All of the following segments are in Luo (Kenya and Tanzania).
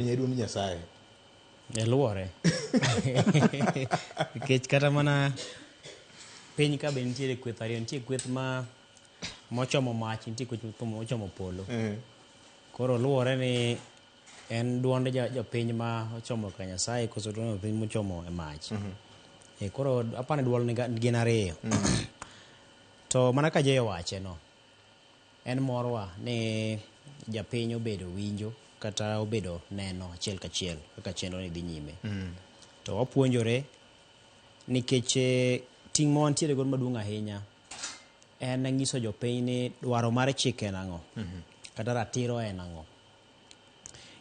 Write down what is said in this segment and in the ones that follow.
Nyeduond Nyasaye. Luore. Nikech kata mana piny ka be nitiere kweth ariyo, nitie kweth mochomo mach, nitie kweth mochomo polo. Koro luore ni en duond jopiny ma ochomo ka Nyasaye koso duond jopiny mochomo e mach. Koro apani duol gin ariyo. To mana ka Jay owache no, en morwa ni japiny obedo winjo kata obedo neno achiel kachiel kaka chenro ni dhi nyime. To wapuonjore nikech ting' ma wantiere godo maduong' ahinya en nyiso jopiny ni dwaro mar chik en ang'o, kata ratiro en ang'o.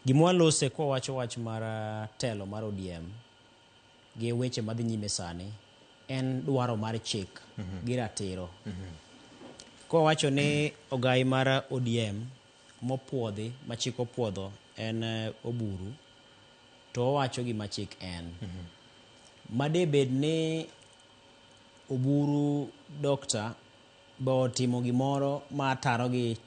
Gima walose kwa wacho wach mar telo mar ODM gi weche madhi nyime sani en dwaro mar chik gi ratiro. Kwa wacho ni ogai mar ODM mopuodhi, ma chik opuodho en Oburu, to owacho gima chik en. Made bed ni Oburu Dokta bo timo gimoro ma taro gi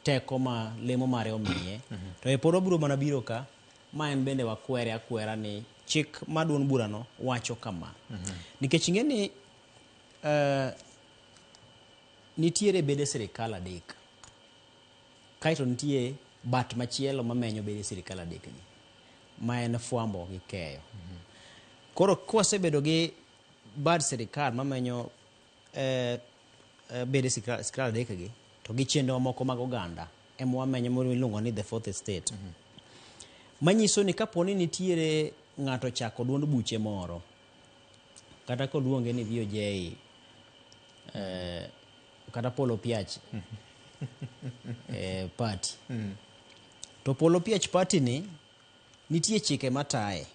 teko ma lemo mare omiye, to e pod obiro mana biro ka, ma en bende wakwere akwera ni chik ma duond burano wacho kama. Nikech ing'e ni nitiere bede sirikal adek, kaito nitie bat machielo mamenyo bede sirikal adek gi, ma en fwambo gi keyo. Koro kwasebedo gi bad sirikal mamenyo bede sirikal adek gi, to gi chenro moko mag oganda ema wamenyo miluongo ni the fourth estate. Manyiso ni kaponi nitiere ng'ato chako duond buche moro, kata koluonge ni VOJ, kata Polo Piach party, to Polo Piach party ni nitie chike mataye.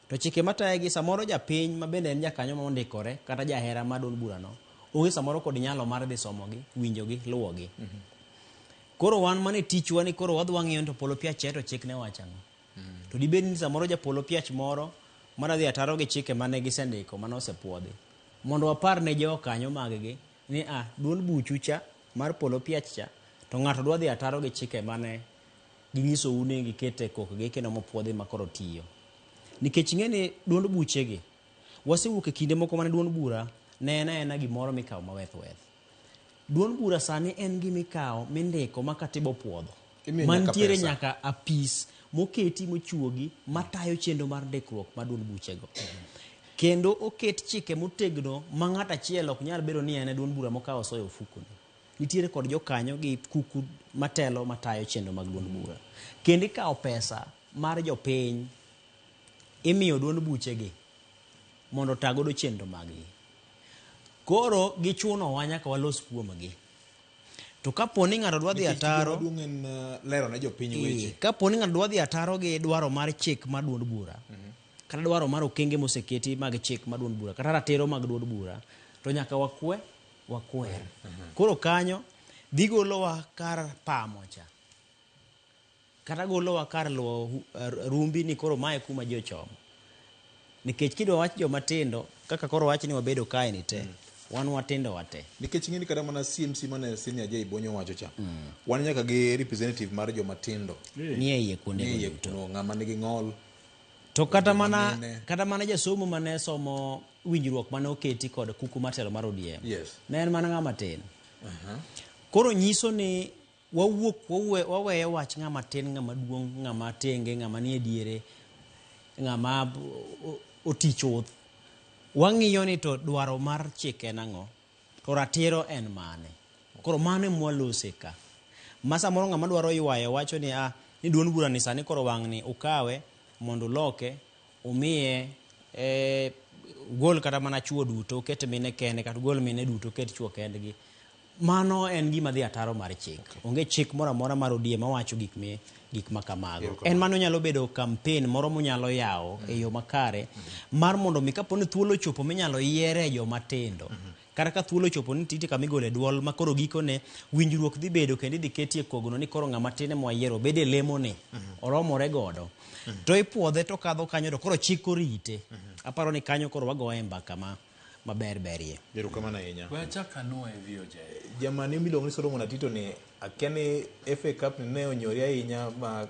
To chike mataye gi samoro japiny ma bende en jakanyo ma ondikore kata jahera ma duond burano onge samoro kod nyalo mar dhi somogi, winjogi, luwogi. Koro wan mane tichwa ni koro wadhi wang'iyo to Polo Piach to chik ne wacho ang'o. To dibed ni samoro ja Polo Piach moro mana dhi ataro gi chike mane gisendiko mane osepuodhi, mondo wapar ne jokanyo mag-gi ni duond buchu cha mar Polo Piach cha to ng'ato dwa dhi ataro gi chike mane ginyiso une gikete kokgi kendo mopuodhi makoro tiyo. Nikech ing'e ni duond buchegi wasewuok e kinde moko mane duond bura ne en gimoro mikawo maweth weth. Duond bura sani en gimikawo mindiko makatibo puodho, mantiere nyaka apis moketi mochuogi matayo chenro mar ndikruok ma duond buchego. Kendo oket chike motegno ma ng'at achiel ok nyal bedo ni en duond bura mokawo soyo ofukune. Nitiere kod jokanyo gi kuku matelo matayo chenro mag duond bura. Kendo ikawo pesa mar jopiny imiyo duond buchegi mondo tagodo chenro maggi. Koro gichuno wa nyaka walos kuomgi. To kaponi ng'ato dwa dhi ataro, lero ne jopiny weche. Kaponi ng'ato dwa dhi ataro gi dwaro mar chik mar duond bura, kata dwaro mar okenge moseketi mag chik mar duond bura, kata ratiro mag duond bura, to nyaka wakwer. Koro kanyo dhi golowa kar pamo cha, kata golowa kar luwo rumbi ni koro mae kuma ji ochomo. Nikech kidwa wach joma tindo, kaka koro wach ni wabedo kae ni te, wan watindo wate. Nikech ing'e ni kada mana CMC mane Senior Jay Bonyo wacho cha, wan nyaka gi representative mar joma tindo ni e iye kuonde ni kuno ng'ama nigi ng'ol. To kata mana jasomo mane somo winjruok mane oketi kod kuku matelo mar ODM, ne en mana ng'ama tin. Koro nyiso ni waweyo wach ng'ama tin, ng'ama duong', ng'ama tenge, ng'ama nie diere, ng'ama oti chuth. Wang'iyo ni to dwaro mar chik en ang'o, to ratiro en mane. Koro mane mwalose ka. Ma samoro ng'ama dwaro ywayo wacho ni duond bura ni sani koro wang' ni ukawe mondo loke, umiye gol kata mana chuo duto, ket mine kende, kata gol mine duto, ket chuo kendgi. Mano en gima dhi ataro mar chik. Onge chik moro amora mar ODM mawacho gik makamago. En mano nyalo bedo campaign moro munyalo yawo e yo makare, mar mondo mi kaponi thuolo chopo minyalo yiere joma tindo. Kata ka thuolo chopo ni titi kama igole duol ma koro gikone winjruok dhi bedo kendo idhi ketie kogno ni koro ng'ama tin ema wayiero, bede lemo ni oromore godo. To ipuodhe to kadho kanyo to koro chik orite. Aparo ni kanyo koro wagoye mbaka maber berie. Erokamano ahinya. Wachaka no e VOJ. Jamani miluongo ni Solomon Atito ni akiani FA Cup ne onyori ahinya ma